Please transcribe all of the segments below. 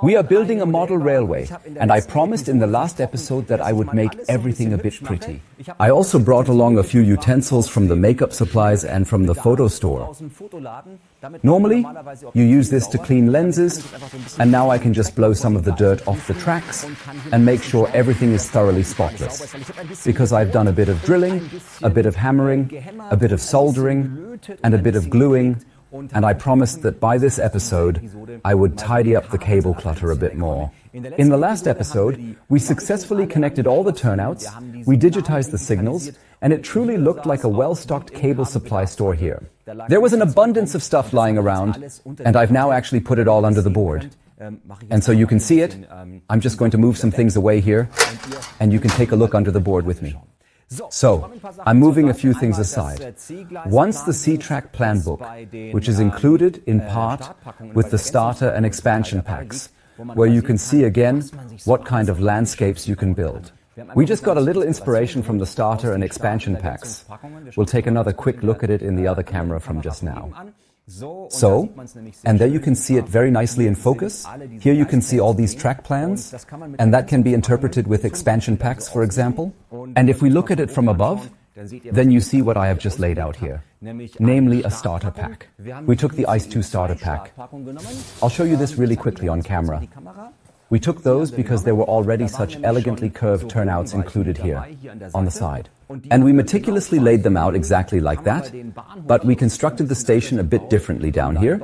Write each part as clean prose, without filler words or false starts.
We are building a model railway, and I promised in the last episode that I would make everything a bit pretty. I also brought along a few utensils from the makeup supplies and from the photo store. Normally, you use this to clean lenses, and now I can just blow some of the dirt off the tracks and make sure everything is thoroughly spotless. Because I've done a bit of drilling, a bit of hammering, a bit of soldering, and a bit of gluing, and I promised that by this episode, I would tidy up the cable clutter a bit more. In the last episode, we successfully connected all the turnouts, we digitized the signals, and it truly looked like a well-stocked cable supply store here. There was an abundance of stuff lying around, and I've now actually put it all under the board. And so you can see it. I'm just going to move some things away here, and you can take a look under the board with me. So, I'm moving a few things aside. Once the C-Track plan book, which is included in part with the starter and expansion packs, where you can see again what kind of landscapes you can build. We just got a little inspiration from the starter and expansion packs. We'll take another quick look at it in the other camera from just now. So, and there you can see it very nicely in focus. Here you can see all these track plans, and that can be interpreted with expansion packs, for example. And if we look at it from above, then you see what I have just laid out here, namely a starter pack. We took the ICE 2 starter pack. I'll show you this really quickly on camera. We took those because there were already such elegantly curved turnouts included here, on the side. And we meticulously laid them out exactly like that, but we constructed the station a bit differently down here,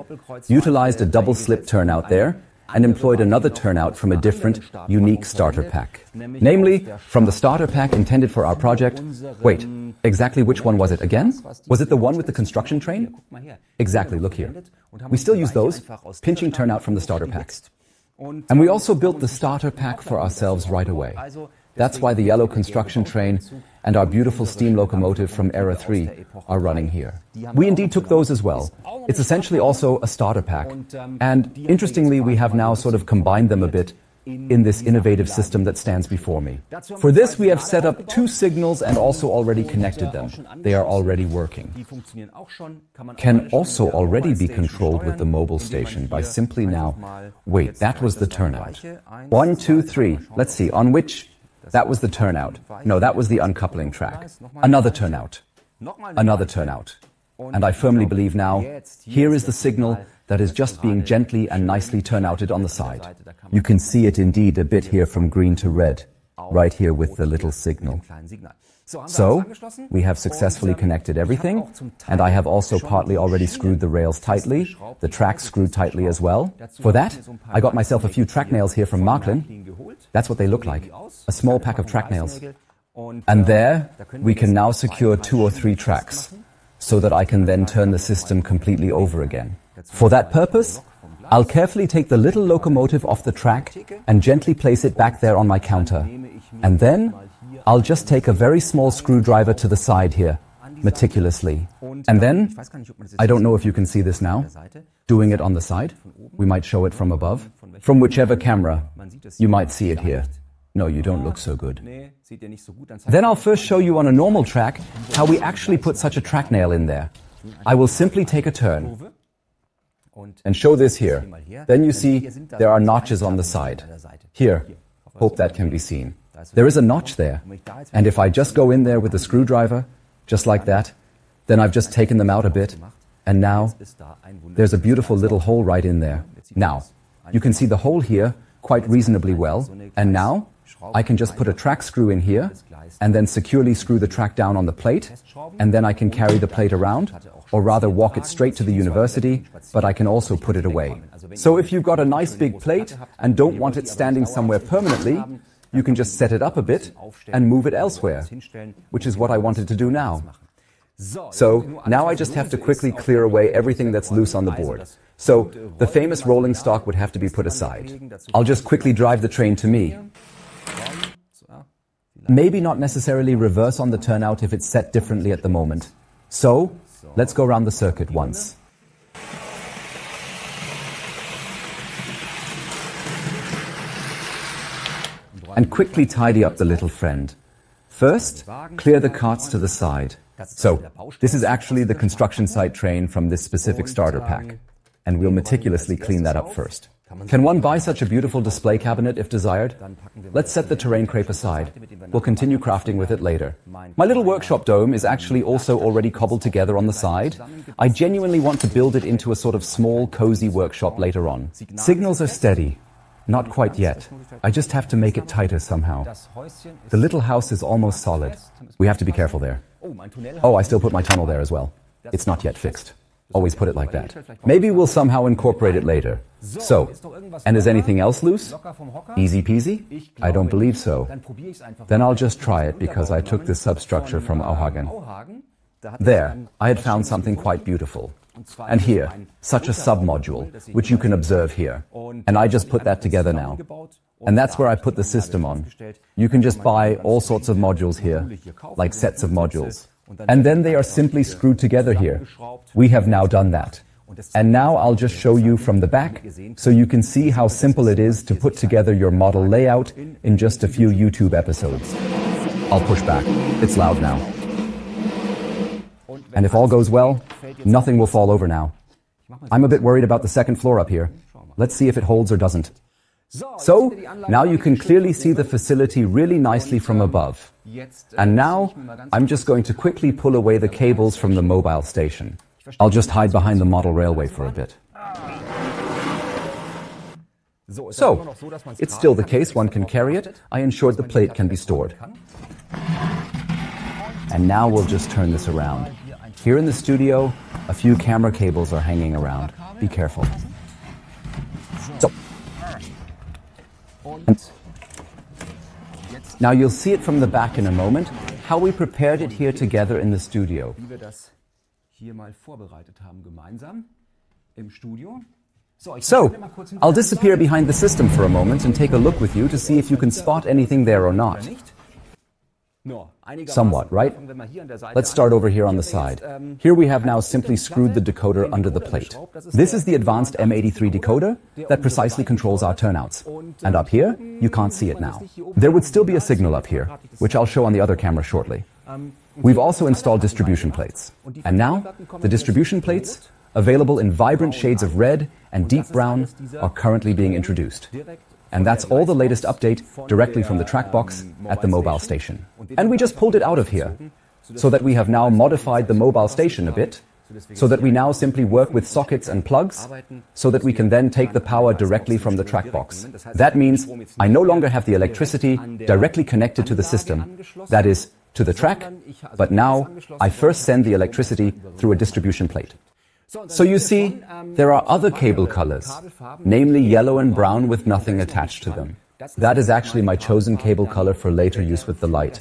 utilized a double slip turnout there, and employed another turnout from a different, unique starter pack. Namely, from the starter pack intended for our project. Wait, exactly which one was it again? Was it the one with the construction train? Exactly, look here. We still use those, pinching turnout from the starter pack. And we also built the starter pack for ourselves right away. That's why the yellow construction train and our beautiful steam locomotive from Era 3 are running here. We indeed took those as well. It's essentially also a starter pack. And interestingly, we have now sort of combined them a bit in this innovative system that stands before me. For this, we have set up 2 signals and also already connected them. They are already working. Can also already be controlled with the mobile station by simply now... Wait, that was the turnout. 1, 2, 3. Let's see, on which... That was the turnout. No, that was the uncoupling track. Another turnout. Another turnout. And I firmly believe now, here is the signal that is just being gently and nicely turnouted on the side. You can see it indeed a bit here from green to red, right here with the little signal. So, we have successfully connected everything, and I have also partly already screwed the rails tightly, the tracks screwed tightly as well. For that, I got myself a few track nails here from Märklin. That's what they look like, a small pack of track nails. And there, we can now secure 2 or 3 tracks, so that I can then turn the system completely over again. For that purpose, I'll carefully take the little locomotive off the track and gently place it back there on my counter. And then, I'll just take a very small screwdriver to the side here, meticulously. And then, I don't know if you can see this now, doing it on the side. We might show it from above. From whichever camera, you might see it here. No, you don't look so good. Then I'll first show you on a normal track how we actually put such a track nail in there. I will simply take a turn and show this here. Then you see there are notches on the side. Here, hope that can be seen. There is a notch there, and if I just go in there with a screwdriver, just like that, then I've just taken them out a bit, and now there's a beautiful little hole right in there. Now, you can see the hole here quite reasonably well, and now I can just put a track screw in here, and then securely screw the track down on the plate, and then I can carry the plate around, or rather walk it straight to the university, but I can also put it away. So if you've got a nice big plate and don't want it standing somewhere permanently, you can just set it up a bit and move it elsewhere, which is what I wanted to do now. So now I just have to quickly clear away everything that's loose on the board. So the famous rolling stock would have to be put aside. I'll just quickly drive the train to me. Maybe not necessarily reverse on the turnout if it's set differently at the moment. So let's go around the circuit once. And quickly tidy up the little friend. First, clear the carts to the side. So, this is actually the construction site train from this specific starter pack. And we'll meticulously clean that up first. Can one buy such a beautiful display cabinet if desired? Let's set the terrain crepe aside. We'll continue crafting with it later. My little workshop dome is actually also already cobbled together on the side. I genuinely want to build it into a sort of small, cozy workshop later on. Signals are steady. Not quite yet. I just have to make it tighter somehow. The little house is almost solid. We have to be careful there. Oh, I still put my tunnel there as well. It's not yet fixed. Always put it like that. Maybe we'll somehow incorporate it later. So, and is anything else loose? Easy peasy? I don't believe so. Then I'll just try it because I took this substructure from Auhagen. There, I had found something quite beautiful. And here, such a submodule, which you can observe here. And I just put that together now. And that's where I put the system on. You can just buy all sorts of modules here, like sets of modules. And then they are simply screwed together here. We have now done that. And now I'll just show you from the back, so you can see how simple it is to put together your model layout in just a few YouTube episodes. I'll push back. It's loud now. And if all goes well, nothing will fall over now. I'm a bit worried about the second floor up here. Let's see if it holds or doesn't. So, now you can clearly see the facility really nicely from above. And now, I'm just going to quickly pull away the cables from the mobile station. I'll just hide behind the model railway for a bit. So, it's still the case one can carry it. I ensured the plate can be stored. And now we'll just turn this around. Here in the studio, a few camera cables are hanging around. Be careful. So. Now you'll see it from the back in a moment, how we prepared it here together in the studio. So, I'll disappear behind the system for a moment and take a look with you to see if you can spot anything there or not. Somewhat, right? Let's start over here on the side. Here we have now simply screwed the decoder under the plate. This is the advanced M83 decoder that precisely controls our turnouts. And up here, you can't see it now. There would still be a signal up here, which I'll show on the other camera shortly. We've also installed distribution plates. And now, the distribution plates, available in vibrant shades of red and deep brown, are currently being introduced. And that's all the latest update directly from the track box at the mobile station. And we just pulled it out of here, so that we have now modified the mobile station a bit, so that we now simply work with sockets and plugs, so that we can then take the power directly from the track box. That means I no longer have the electricity directly connected to the system, that is, to the track, but now I first send the electricity through a distribution plate. So you see, there are other cable colors, namely yellow and brown with nothing attached to them. That is actually my chosen cable color for later use with the light,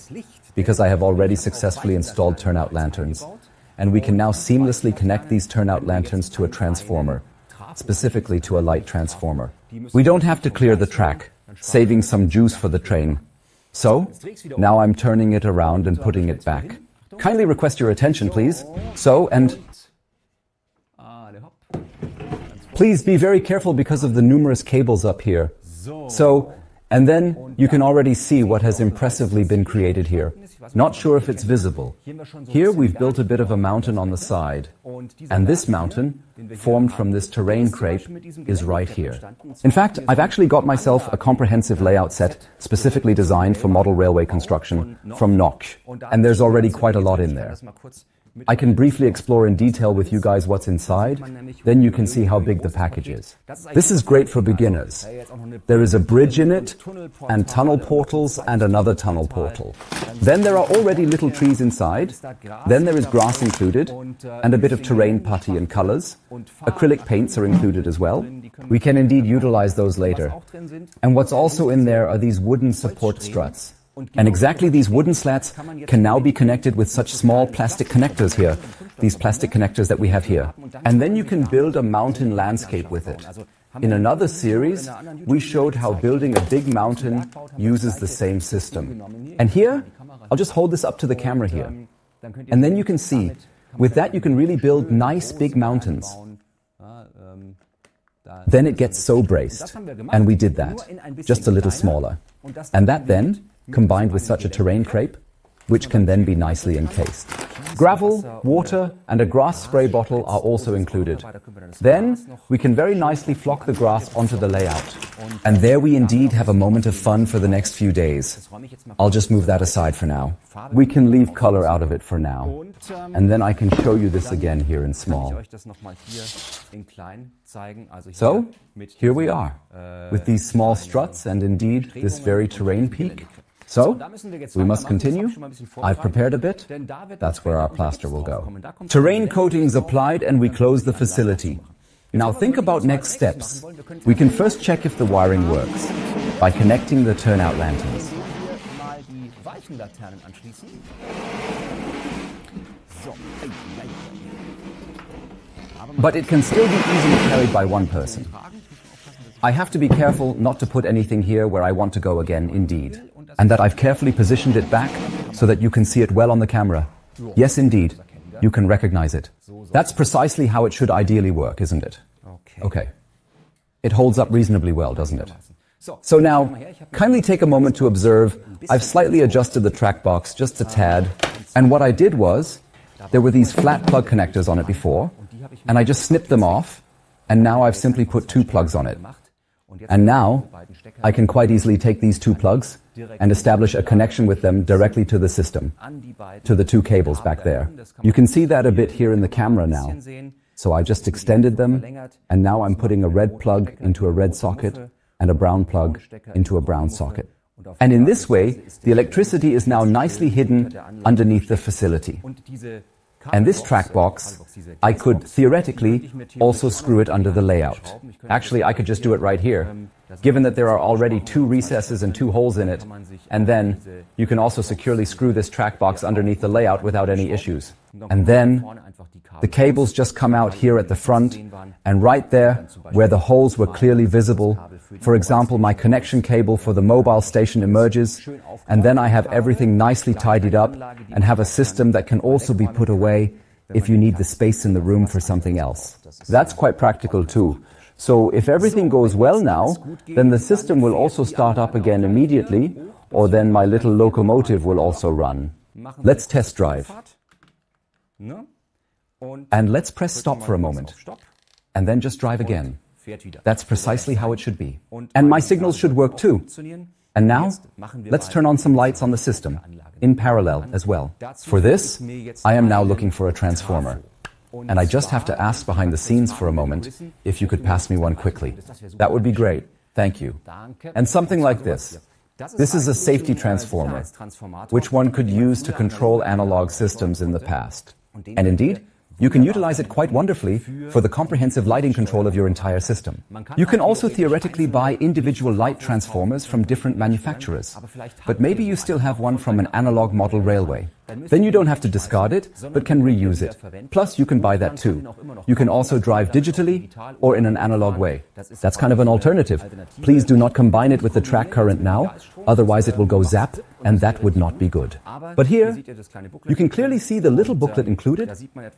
because I have already successfully installed turnout lanterns, and we can now seamlessly connect these turnout lanterns to a transformer, specifically to a light transformer. We don't have to clear the track, saving some juice for the train. So, now I'm turning it around and putting it back. Kindly request your attention, please. Please be very careful because of the numerous cables up here. And then you can already see what has impressively been created here. Not sure if it's visible. Here we've built a bit of a mountain on the side. And this mountain, formed from this terrain crepe, is right here. In fact, I've actually got myself a comprehensive layout set specifically designed for model railway construction from Nock. And there's already quite a lot in there. I can briefly explore in detail with you guys what's inside, then you can see how big the package is. This is great for beginners. There is a bridge in it, and tunnel portals, and another tunnel portal. Then there are already little trees inside, then there is grass included, and a bit of terrain putty and colors. Acrylic paints are included as well. We can indeed utilize those later. And what's also in there are these wooden support struts. And exactly these wooden slats can now be connected with such small plastic connectors here, these plastic connectors that we have here. And then you can build a mountain landscape with it. In another series, we showed how building a big mountain uses the same system. And here, I'll just hold this up to the camera here. And then you can see, with that you can really build nice big mountains. Then it gets so braced. And we did that, just a little smaller. And that then, combined with such a terrain crepe, which can then be nicely encased. Gravel, water, and a grass spray bottle are also included. Then we can very nicely flock the grass onto the layout. And there we indeed have a moment of fun for the next few days. I'll just move that aside for now. We can leave color out of it for now. And then I can show you this again here in small. So, here we are, with these small struts and indeed this very terrain peak. So, we must continue. I've prepared a bit. That's where our plaster will go. Terrain coatings applied and we close the facility. Now think about next steps. We can first check if the wiring works by connecting the turnout lanterns. But it can still be easily carried by one person. I have to be careful not to put anything here where I want to go again, indeed. And that I've carefully positioned it back so that you can see it well on the camera. Yes, indeed. You can recognize it. That's precisely how it should ideally work, isn't it? Okay. It holds up reasonably well, doesn't it? So now, kindly take a moment to observe. I've slightly adjusted the track box just a tad. And what I did was, there were these flat plug connectors on it before, and I just snipped them off, and now I've simply put two plugs on it. And now, I can quite easily take these two plugs and establish a connection with them directly to the system, to the two cables back there. You can see that a bit here in the camera now. So I just extended them, and now I'm putting a red plug into a red socket and a brown plug into a brown socket. And in this way, the electricity is now nicely hidden underneath the facility. And this track box, I could theoretically also screw it under the layout. Actually, I could just do it right here, given that there are already two recesses and two holes in it. And then you can also securely screw this track box underneath the layout without any issues. And then the cables just come out here at the front, and right there, where the holes were clearly visible, for example, my connection cable for the mobile station emerges, and then I have everything nicely tidied up and have a system that can also be put away if you need the space in the room for something else. That's quite practical too. So if everything goes well now, then the system will also start up again immediately, or then my little locomotive will also run. Let's test drive. And let's press stop for a moment, and then just drive again. That's precisely how it should be. And my signals should work too. And now, let's turn on some lights on the system, in parallel as well. For this, I am now looking for a transformer. And I just have to ask behind the scenes for a moment if you could pass me one quickly. That would be great. Thank you. And something like this. This is a safety transformer, which one could use to control analog systems in the past. And indeed, you can utilize it quite wonderfully for the comprehensive lighting control of your entire system. You can also theoretically buy individual light transformers from different manufacturers. But maybe you still have one from an analog model railway. Then you don't have to discard it, but can reuse it. Plus, you can buy that too. You can also drive digitally or in an analog way. That's kind of an alternative. Please do not combine it with the track current now, otherwise it will go zap, and that would not be good. But here, you can clearly see the little booklet included,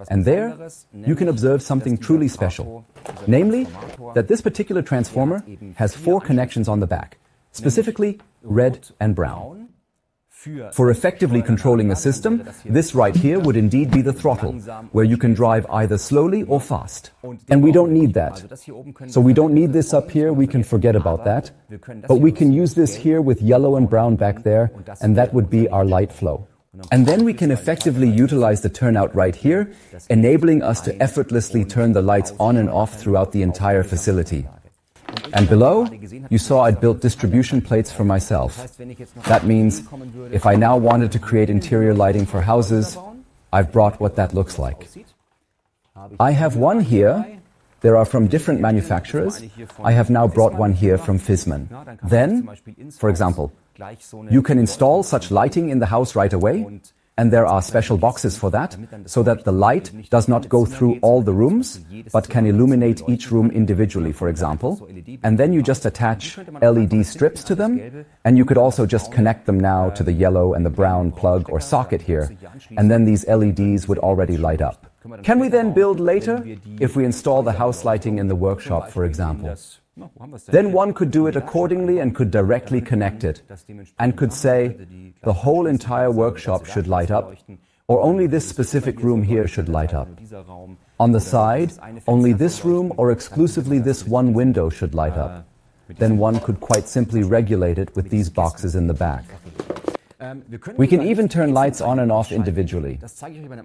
and there, you can observe something truly special. Namely, that this particular transformer has 4 connections on the back, specifically red and brown. For effectively controlling the system, this right here would indeed be the throttle, where you can drive either slowly or fast. And we don't need that. So we don't need this up here, we can forget about that. But we can use this here with yellow and brown back there, and that would be our light flow. And then we can effectively utilize the turnout right here, enabling us to effortlessly turn the lights on and off throughout the entire facility. And below, you saw I'd built distribution plates for myself. That means, if I now wanted to create interior lighting for houses, I've brought what that looks like. I have one here. There are from different manufacturers. I have now brought one here from Fisman. Then, for example, you can install such lighting in the house right away. And there are special boxes for that, so that the light does not go through all the rooms, but can illuminate each room individually, for example. And then you just attach LED strips to them, and you could also just connect them now to the yellow and the brown plug or socket here, and then these LEDs would already light up. Can we then build later, if we install the house lighting in the workshop, for example? Then one could do it accordingly and could directly connect it, and could say, the whole entire workshop should light up, Or only this specific room here should light up. On the side, only this room or exclusively this one window should light up. Then one could quite simply regulate it with these boxes in the back. We can even turn lights on and off individually.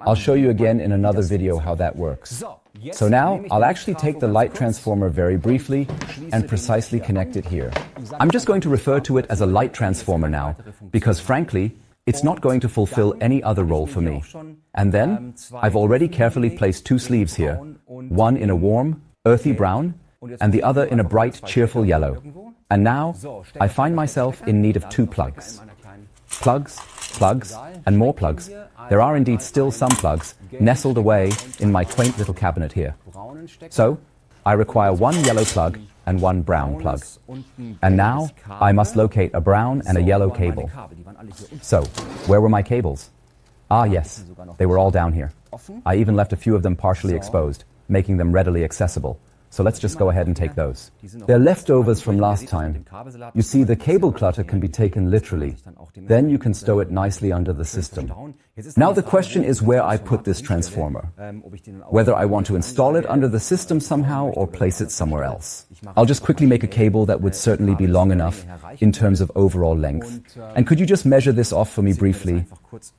I'll show you again in another video how that works. So now, I'll actually take the light transformer very briefly and precisely connect it here. I'm just going to refer to it as a light transformer now, because frankly, it's not going to fulfill any other role for me. And then, I've already carefully placed two sleeves here, one in a warm, earthy brown, and the other in a bright, cheerful yellow. And now, I find myself in need of two plugs. Plugs, plugs, and more plugs. There are indeed still some plugs nestled away in my quaint little cabinet here. So, I require one yellow plug and one brown plug. And now, I must locate a brown and a yellow cable. So, where were my cables? Ah yes, they were all down here. I even left a few of them partially exposed, making them readily accessible. So let's just go ahead and take those. They're leftovers from last time. You see, the cable clutter can be taken literally. Then you can stow it nicely under the system. Now the question is where I put this transformer. Whether I want to install it under the system somehow or place it somewhere else. I'll just quickly make a cable that would certainly be long enough in terms of overall length. And could you just measure this off for me briefly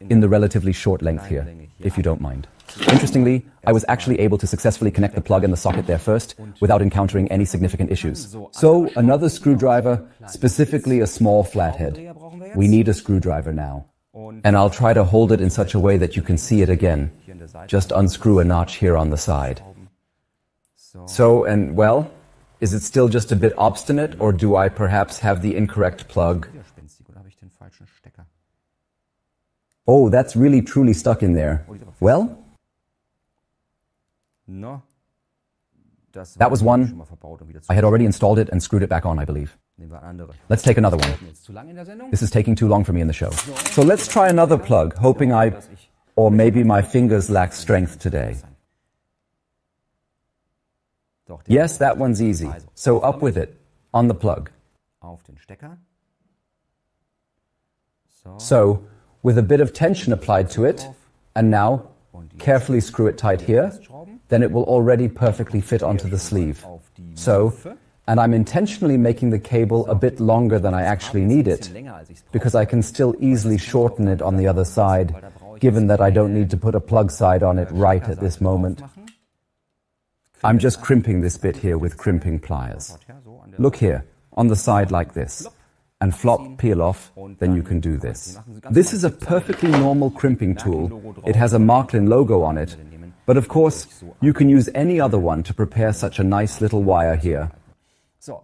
in the relatively short length here, if you don't mind. Interestingly, I was actually able to successfully connect the plug and the socket there first without encountering any significant issues. So, another screwdriver, specifically a small flathead. We need a screwdriver now. And I'll try to hold it in such a way that you can see it again. Just unscrew a notch here on the side. So, and well, is it still just a bit obstinate, or do I perhaps have the incorrect plug? Oh, that's really truly stuck in there. Well, that was one. I had already installed it and screwed it back on, I believe. Let's take another one. This is taking too long for me in the show. So let's try another plug, hoping or maybe my fingers lack strength today. Yes, that one's easy. So up with it, on the plug. So, with a bit of tension applied to it, and now, carefully screw it tight here, then it will already perfectly fit onto the sleeve. So, and I'm intentionally making the cable a bit longer than I actually need it, because I can still easily shorten it on the other side, given that I don't need to put a plug side on it right at this moment. I'm just crimping this bit here with crimping pliers. Look here, on the side like this. And flop, peel off, then you can do this. This is a perfectly normal crimping tool. It has a Märklin logo on it. But of course, you can use any other one to prepare such a nice little wire here.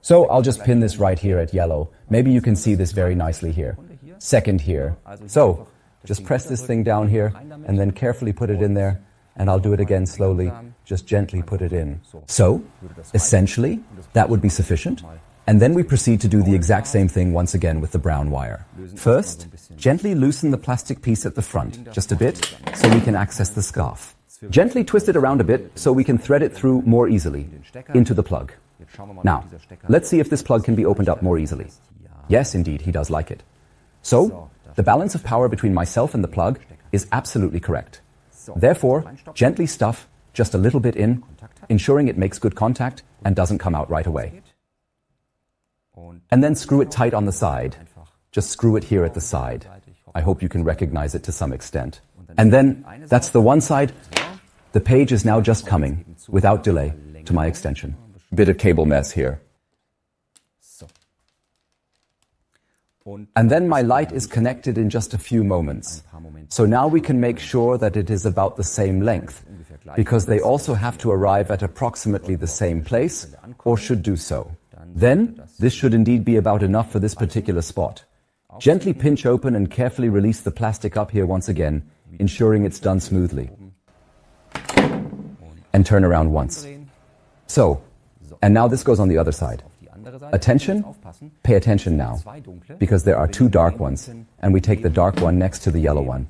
So I'll just pin this right here at yellow. Maybe you can see this very nicely here. Second here. So, just press this thing down here, and then carefully put it in there. And I'll do it again slowly, just gently put it in. So, essentially, that would be sufficient. And then we proceed to do the exact same thing once again with the brown wire. First, gently loosen the plastic piece at the front, just a bit, so we can access the scarf. Gently twist it around a bit so we can thread it through more easily, into the plug. Now, let's see if this plug can be opened up more easily. Yes, indeed, he does like it. So, the balance of power between myself and the plug is absolutely correct. Therefore, gently stuff just a little bit in, ensuring it makes good contact and doesn't come out right away. And then screw it tight on the side. Just screw it here at the side. I hope you can recognize it to some extent. And then, that's the one side. The page is now just coming, without delay, to my extension. Bit of cable mess here. And then my light is connected in just a few moments. So now we can make sure that it is about the same length, because they also have to arrive at approximately the same place, or should do so. Then, this should indeed be about enough for this particular spot. Gently pinch open and carefully release the plastic up here once again, ensuring it's done smoothly. And turn around once. So, and now this goes on the other side. Attention, pay attention now, because there are two dark ones, and we take the dark one next to the yellow one,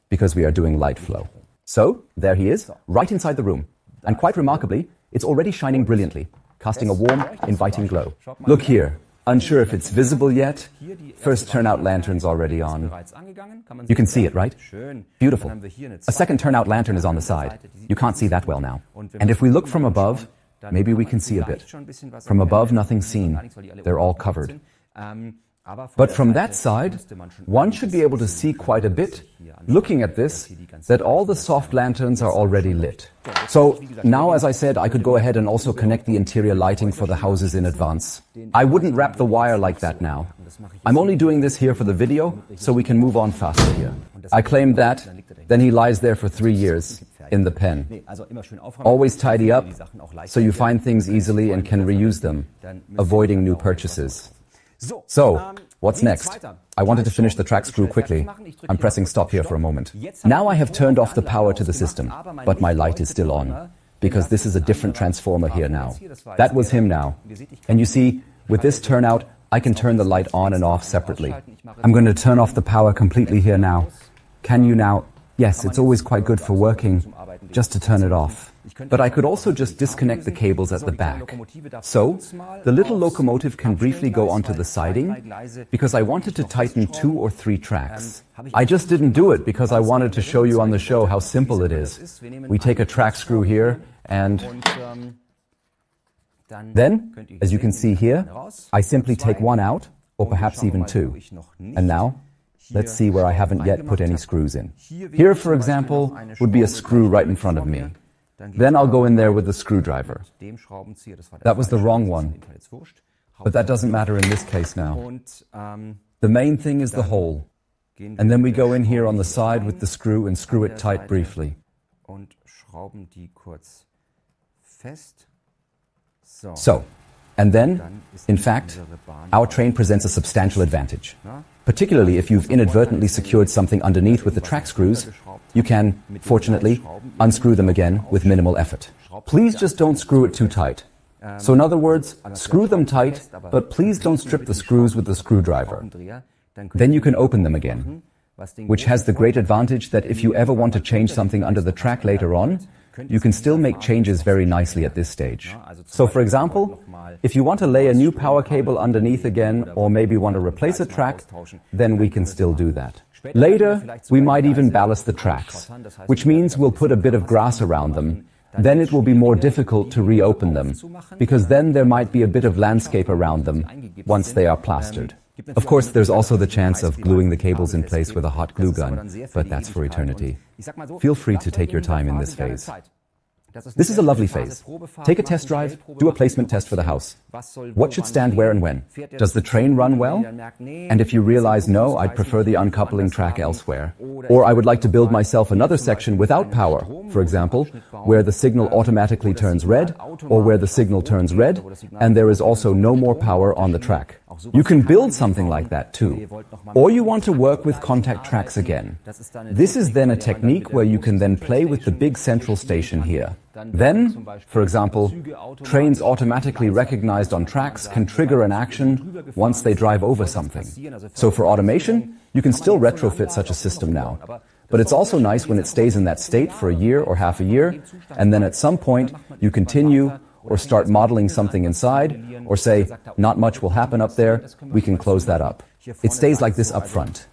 because we are doing light flow. So, there he is, right inside the room. And quite remarkably, it's already shining brilliantly, casting a warm, inviting glow. Look here, Unsure if it's visible yet? First turnout lantern's already on. You can see it, right? Beautiful. A second turnout lantern is on the side. You can't see that well now. And if we look from above, maybe we can see a bit. From above, nothing's seen. They're all covered. But from that side, one should be able to see quite a bit, looking at this, that all the soft lanterns are already lit. So now, as I said, I could go ahead and also connect the interior lighting for the houses in advance. I wouldn't wrap the wire like that now. I'm only doing this here for the video, so we can move on faster here. I claimed that, then he lies there for 3 years, in the pen. Always tidy up, so you find things easily and can reuse them, avoiding new purchases. So, what's next? I wanted to finish the track screw quickly. I'm pressing stop here for a moment. Now I have turned off the power to the system, but my light is still on, because this is a different transformer here now. That was him now. And you see, with this turnout, I can turn the light on and off separately. I'm going to turn off the power completely here now. Can you now? Yes, it's always quite good for working, just to turn it off. But I could also just disconnect the cables at the back. So, the little locomotive can briefly go onto the siding, because I wanted to tighten 2 or 3 tracks. I just didn't do it because I wanted to show you on the show how simple it is. We take a track screw here, and then, as you can see here, I simply take 1 out, or perhaps even 2. And now, let's see where I haven't yet put any screws in. Here, for example, would be a screw right in front of me. Then I'll go in there with the screwdriver. That was the wrong one, but that doesn't matter in this case now. The main thing is the hole. And then we go in here on the side with the screw and screw it tight briefly. So, and then, in fact, our train presents a substantial advantage. Particularly if you've inadvertently secured something underneath with the track screws, you can, fortunately, unscrew them again with minimal effort. Please just don't screw it too tight. So in other words, screw them tight, but please don't strip the screws with the screwdriver. Then you can open them again, which has the great advantage that if you ever want to change something under the track later on, you can still make changes very nicely at this stage. So for example, if you want to lay a new power cable underneath again, or maybe want to replace a track, then we can still do that. Later, we might even ballast the tracks, which means we'll put a bit of grass around them. Then it will be more difficult to reopen them, because then there might be a bit of landscape around them once they are plastered. Of course, there's also the chance of gluing the cables in place with a hot glue gun, but that's for eternity. Feel free to take your time in this phase. This is a lovely phase. Take a test drive, do a placement test for the house. What should stand where and when? Does the train run well? And if you realize, no, I'd prefer the uncoupling track elsewhere. Or I would like to build myself another section without power, for example, where the signal automatically turns red, or where the signal turns red, and there is also no more power on the track. You can build something like that too. Or you want to work with contact tracks again. This is then a technique where you can then play with the big central station here. Then, for example, trains automatically recognized on tracks can trigger an action once they drive over something. So for automation, you can still retrofit such a system now. But it's also nice when it stays in that state for a year or half a year, and then at some point you continue or start modeling something inside, or say, not much will happen up there, we can close that up. It stays like this up front.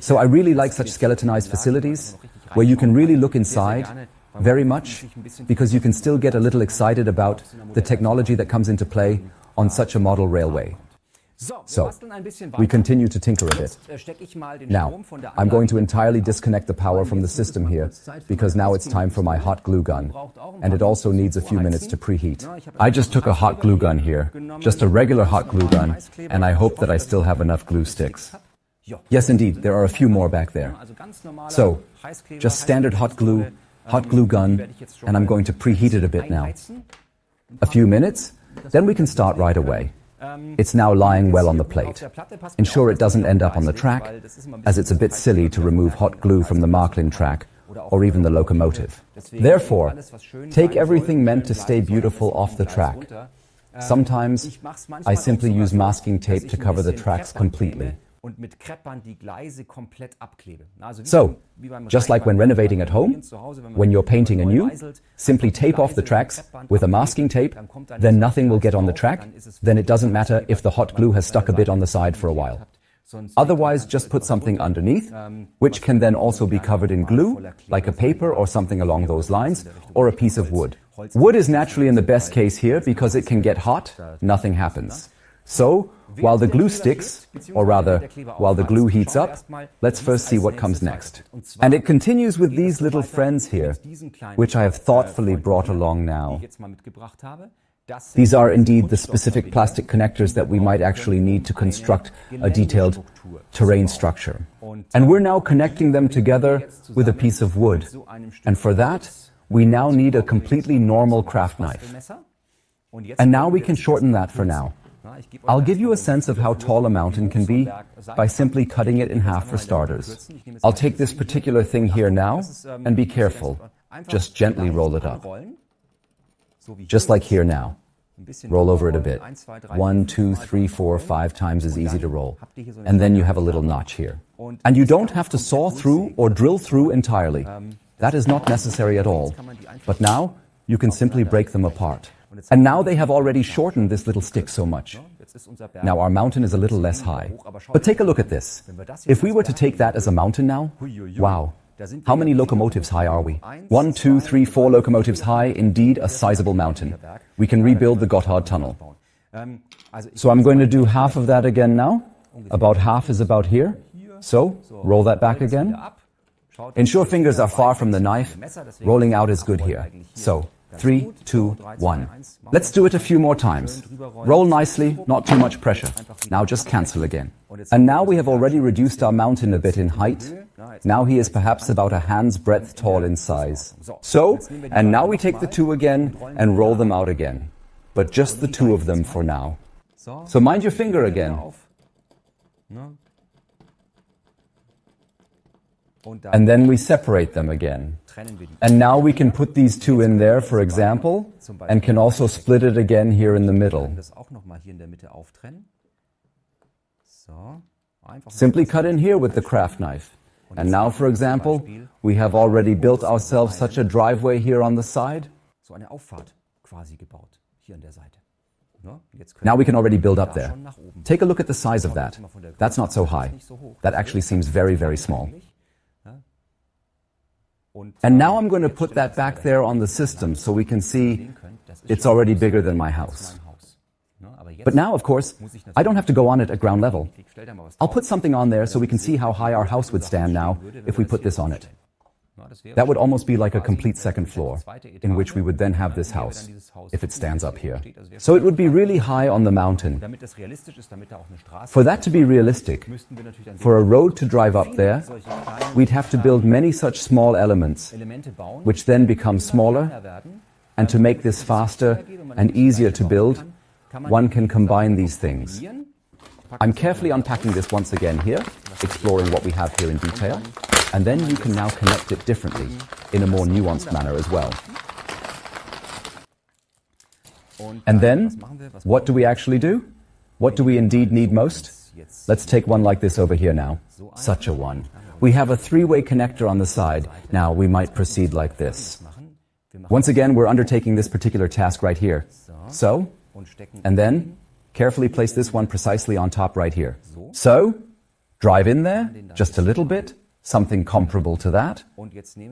So I really like such skeletonized facilities, where you can really look inside, very much, because you can still get a little excited about the technology that comes into play on such a model railway. So, we continue to tinker a bit. Now, I'm going to entirely disconnect the power from the system here, because now it's time for my hot glue gun, and it also needs a few minutes to preheat. I just took a hot glue gun here, just a regular hot glue gun, and I hope that I still have enough glue sticks. Yes, indeed, there are a few more back there. So, just standard hot glue gun, and I'm going to preheat it a bit now. A few minutes, then we can start right away. It's now lying well on the plate. Ensure it doesn't end up on the track, as it's a bit silly to remove hot glue from the Märklin track, or even the locomotive. Therefore, take everything meant to stay beautiful off the track. Sometimes, I simply use masking tape to cover the tracks completely. So, just like when renovating at home, when you're painting anew, simply tape off the tracks with a masking tape, then nothing will get on the track, then it doesn't matter if the hot glue has stuck a bit on the side for a while. Otherwise, just put something underneath, which can then also be covered in glue, like a paper or something along those lines, or a piece of wood. Wood is naturally in the best case here because it can get hot, nothing happens. So, while the glue sticks, or rather, while the glue heats up, let's first see what comes next. And it continues with these little friends here, which I have thoughtfully brought along now. These are indeed the specific plastic connectors that we might actually need to construct a detailed terrain structure. And we're now connecting them together with a piece of wood. And for that, we now need a completely normal craft knife. And now we can shorten that for now. I'll give you a sense of how tall a mountain can be by simply cutting it in half for starters. I'll take this particular thing here now, and be careful. Just gently roll it up. Just like here now. Roll over it a bit. 1, 2, 3, 4, 5 times as easy to roll. And then you have a little notch here. And you don't have to saw through or drill through entirely. That is not necessary at all. But now, you can simply break them apart. And now they have already shortened this little stick so much. Now our mountain is a little less high. But take a look at this. If we were to take that as a mountain now, wow. How many locomotives high are we? 1, 2, 3, 4 locomotives high, indeed a sizable mountain. We can rebuild the Gotthard Tunnel. So I'm going to do half of that again now. About half is about here. So, roll that back again. Ensure fingers are far from the knife. Rolling out is good here. So, 3, 2, 1. Let's do it a few more times. Roll nicely, not too much pressure. Now just cancel again. And now we have already reduced our mountain a bit in height. Now he is perhaps about a hand's breadth tall in size. So, and now we take the two again and roll them out again. But just the two of them for now. So mind your finger again. And then we separate them again. And now we can put these two in there, for example, and can also split it again here in the middle. Simply cut in here with the craft knife. And now, for example, we have already built ourselves such a driveway here on the side. Now we can already build up there. Take a look at the size of that. That's not so high. That actually seems very, very small. And now I'm going to put that back there on the system so we can see it's already bigger than my house. But now, of course, I don't have to go on it at ground level. I'll put something on there so we can see how high our house would stand now if we put this on it. That would almost be like a complete second floor, in which we would then have this house, if it stands up here. So it would be really high on the mountain. For that to be realistic, for a road to drive up there, we'd have to build many such small elements, which then become smaller. And to make this faster and easier to build, one can combine these things. I'm carefully unpacking this once again here, exploring what we have here in detail. And then you can now connect it differently, in a more nuanced manner as well. And then, what do we actually do? What do we indeed need most? Let's take one like this over here now. Such a one. We have a three-way connector on the side. Now, we might proceed like this. Once again, we're undertaking this particular task right here. So, and then, carefully place this one precisely on top right here. So, drive in there, just a little bit. Something comparable to that.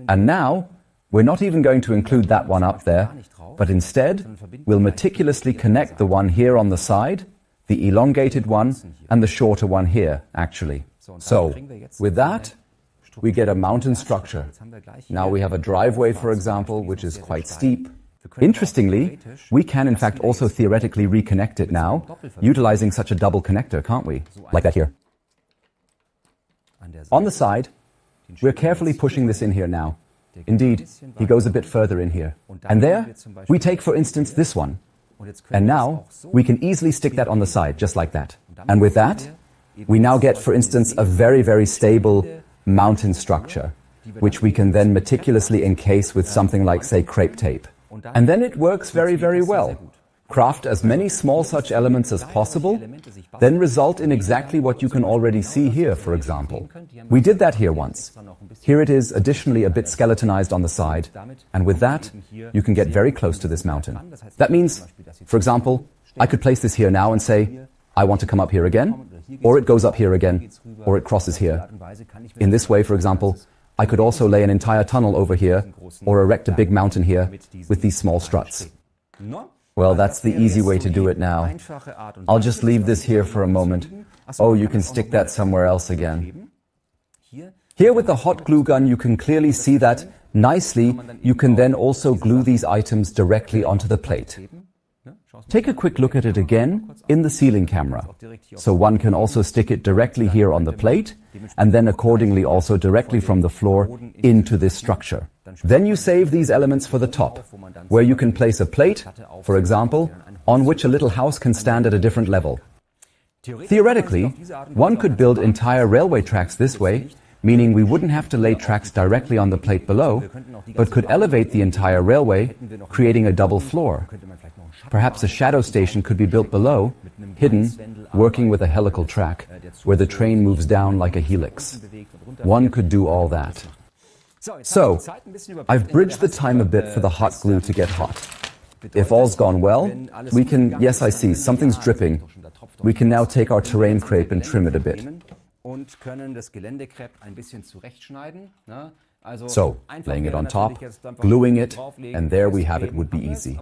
And now, we're not even going to include that one up there, but instead, we'll meticulously connect the one here on the side, the elongated one, and the shorter one here, actually. So, with that, we get a mountain structure. Now we have a driveway, for example, which is quite steep. Interestingly, we can in fact also theoretically reconnect it now, utilizing such a double connector, can't we? Like that here. On the side, we're carefully pushing this in here now. Indeed, he goes a bit further in here. And there, we take, for instance, this one. And now, we can easily stick that on the side, just like that. And with that, we now get, for instance, a very, very stable mountain structure, which we can then meticulously encase with something like, say, crepe tape. And then it works very, very well. Craft as many small such elements as possible, then result in exactly what you can already see here, for example. We did that here once. Here it is additionally a bit skeletonized on the side, and with that, you can get very close to this mountain. That means, for example, I could place this here now and say, I want to come up here again, or it goes up here again, or it crosses here. In this way, for example, I could also lay an entire tunnel over here, or erect a big mountain here with these small struts. Well, that's the easy way to do it now. I'll just leave this here for a moment. Oh, you can stick that somewhere else again. Here with the hot glue gun, you can clearly see that, nicely, you can then also glue these items directly onto the plate. Take a quick look at it again in the ceiling camera. So one can also stick it directly here on the plate, and then accordingly also directly from the floor into this structure. Then you save these elements for the top, where you can place a plate, for example, on which a little house can stand at a different level. Theoretically, one could build entire railway tracks this way, meaning we wouldn't have to lay tracks directly on the plate below, but could elevate the entire railway, creating a double floor. Perhaps a shadow station could be built below, hidden, working with a helical track, where the train moves down like a helix. One could do all that. So, I've bridged the time a bit for the hot glue to get hot. If all's gone well, we can, yes I see, something's dripping. We can now take our terrain crepe and trim it a bit. So, laying it on top, gluing it, and there we have it would be easy.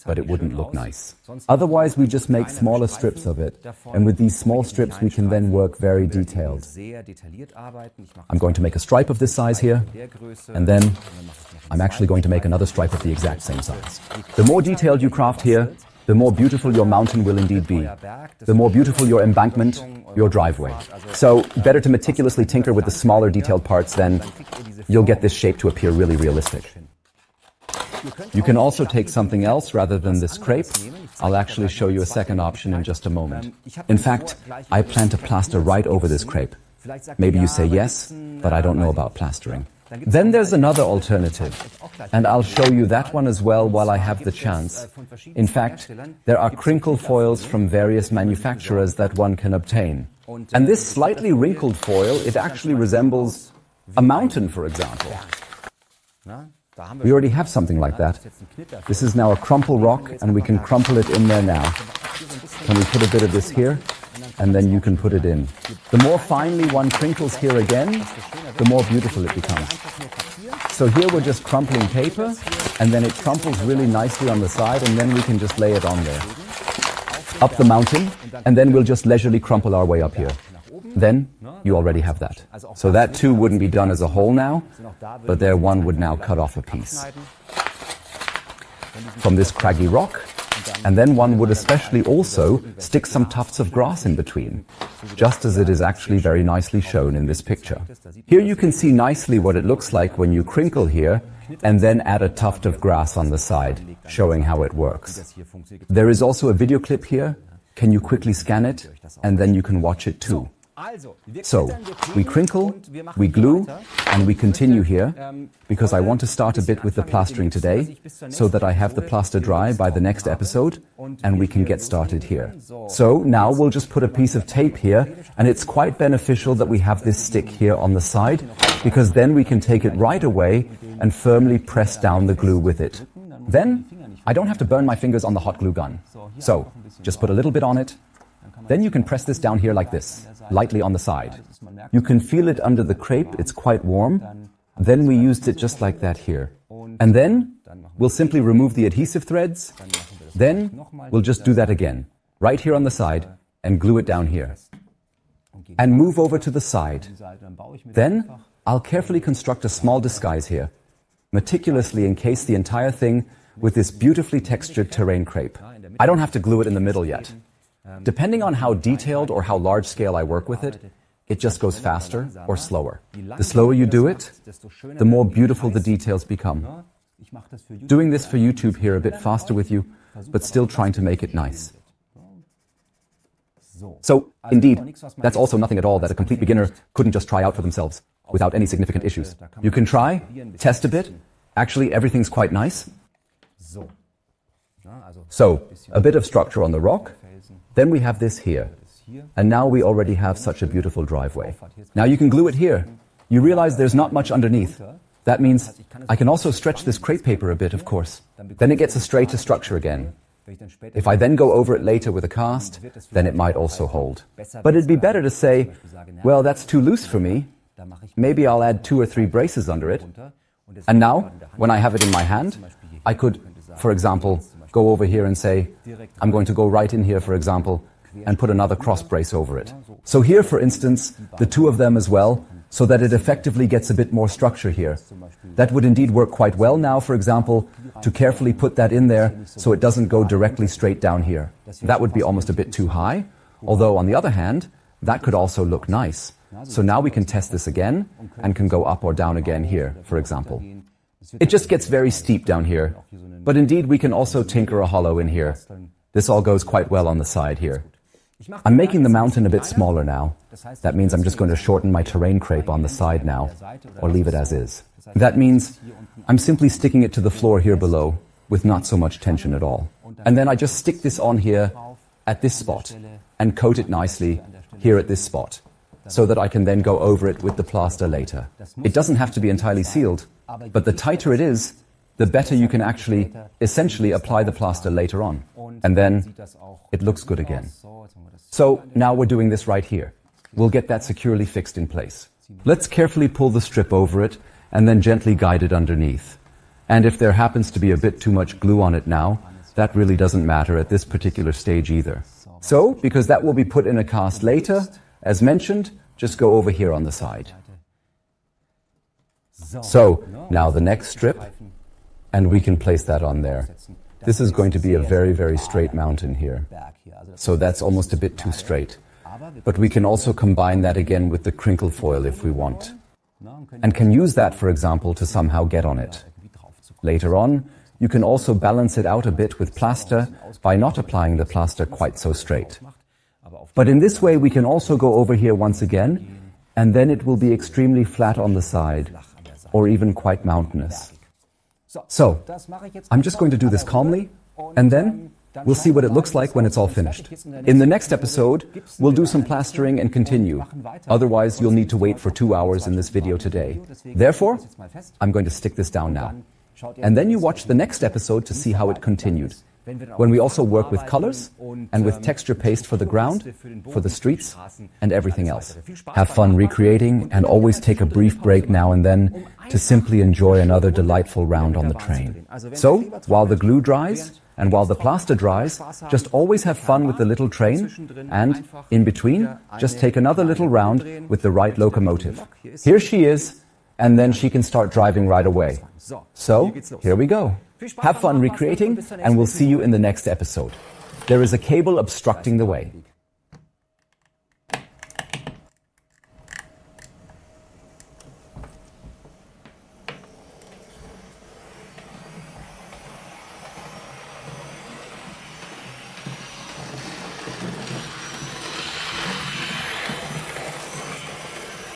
But it wouldn't look nice. Otherwise we just make smaller strips of it, and with these small strips we can then work very detailed. I'm going to make a stripe of this size here, and then I'm actually going to make another stripe of the exact same size. The more detailed you craft here, the more beautiful your mountain will indeed be. The more beautiful your embankment, your driveway. So, better to meticulously tinker with the smaller detailed parts, then you'll get this shape to appear really realistic. You can also take something else rather than this crepe. I'll actually show you a second option in just a moment. In fact, I plan to plaster right over this crepe. Maybe you say yes, but I don't know about plastering. Then there's another alternative, and I'll show you that one as well while I have the chance. In fact, there are crinkle foils from various manufacturers that one can obtain. And this slightly wrinkled foil, it actually resembles a mountain, for example. We already have something like that. This is now a crumple rock, and we can crumple it in there now. Can we put a bit of this here? And then you can put it in. The more finely one crinkles here again, the more beautiful it becomes. So here we're just crumpling paper, and then it crumples really nicely on the side, and then we can just lay it on there. Up the mountain, and then we'll just leisurely crumple our way up here. Then you already have that. So that too wouldn't be done as a whole now, but there one would now cut off a piece from this craggy rock, and then one would especially also stick some tufts of grass in between, just as it is actually very nicely shown in this picture. Here you can see nicely what it looks like when you crinkle here and then add a tuft of grass on the side, showing how it works. There is also a video clip here. Can you quickly scan it? And then you can watch it too. So, we crinkle, we glue, and we continue here, because I want to start a bit with the plastering today, so that I have the plaster dry by the next episode, and we can get started here. So, now we'll just put a piece of tape here, and it's quite beneficial that we have this stick here on the side, because then we can take it right away and firmly press down the glue with it. Then, I don't have to burn my fingers on the hot glue gun. So, just put a little bit on it. Then you can press this down here like this, lightly on the side. You can feel it under the crepe, it's quite warm. Then we used it just like that here. And then we'll simply remove the adhesive threads. Then we'll just do that again, right here on the side, and glue it down here. And move over to the side. Then I'll carefully construct a small disguise here, meticulously encase the entire thing with this beautifully textured terrain crepe. I don't have to glue it in the middle yet. Depending on how detailed or how large scale I work with it, it just goes faster or slower. The slower you do it, the more beautiful the details become. Doing this for YouTube here a bit faster with you, but still trying to make it nice. So, indeed, that's also nothing at all that a complete beginner couldn't just try out for themselves without any significant issues. You can try, test a bit. Actually, everything's quite nice. So, a bit of structure on the rock, then we have this here. And now we already have such a beautiful driveway. Now you can glue it here. You realize there's not much underneath. That means I can also stretch this crepe paper a bit, of course. Then it gets a straighter structure again. If I then go over it later with a cast, then it might also hold. But it'd be better to say, well, that's too loose for me. Maybe I'll add 2 or 3 braces under it. And now, when I have it in my hand, I could, for example, go over here and say, I'm going to go right in here, for example, and put another cross brace over it. So here, for instance, the 2 of them as well, so that it effectively gets a bit more structure here. That would indeed work quite well now, for example, to carefully put that in there so it doesn't go directly straight down here. That would be almost a bit too high, although on the other hand, that could also look nice. So now we can test this again and can go up or down again here, for example. It just gets very steep down here, but indeed we can also tinker a hollow in here. This all goes quite well on the side here. I'm making the mountain a bit smaller now. That means I'm just going to shorten my terrain crepe on the side now, or leave it as is. That means I'm simply sticking it to the floor here below, with not so much tension at all. And then I just stick this on here at this spot, and coat it nicely here at this spot, so that I can then go over it with the plaster later. It doesn't have to be entirely sealed, but the tighter it is, the better you can actually, essentially apply the plaster later on. And then it looks good again. So now we're doing this right here. We'll get that securely fixed in place. Let's carefully pull the strip over it and then gently guide it underneath. And if there happens to be a bit too much glue on it now, that really doesn't matter at this particular stage either. So, because that will be put in a cast later, as mentioned, just go over here on the side. So, now the next strip, and we can place that on there. This is going to be a very, very straight mountain here. So that's almost a bit too straight. But we can also combine that again with the crinkle foil if we want. And can use that, for example, to somehow get on it. Later on, you can also balance it out a bit with plaster by not applying the plaster quite so straight. But in this way, we can also go over here once again, and then it will be extremely flat on the side, or even quite mountainous. So, I'm just going to do this calmly, and then we'll see what it looks like when it's all finished. In the next episode, we'll do some plastering and continue. Otherwise, you'll need to wait for 2 hours in this video today. Therefore, I'm going to stick this down now. And then you watch the next episode to see how it continued, when we also work with colors and with texture paste for the ground, for the streets, and everything else. Have fun recreating, and always take a brief break now and then to simply enjoy another delightful round on the train. So, while the glue dries, and while the plaster dries, just always have fun with the little train, and, in between, just take another little round with the right locomotive. Here she is, and then she can start driving right away. So, here we go. Have fun recreating, and we'll see you in the next episode. There is a cable obstructing the way.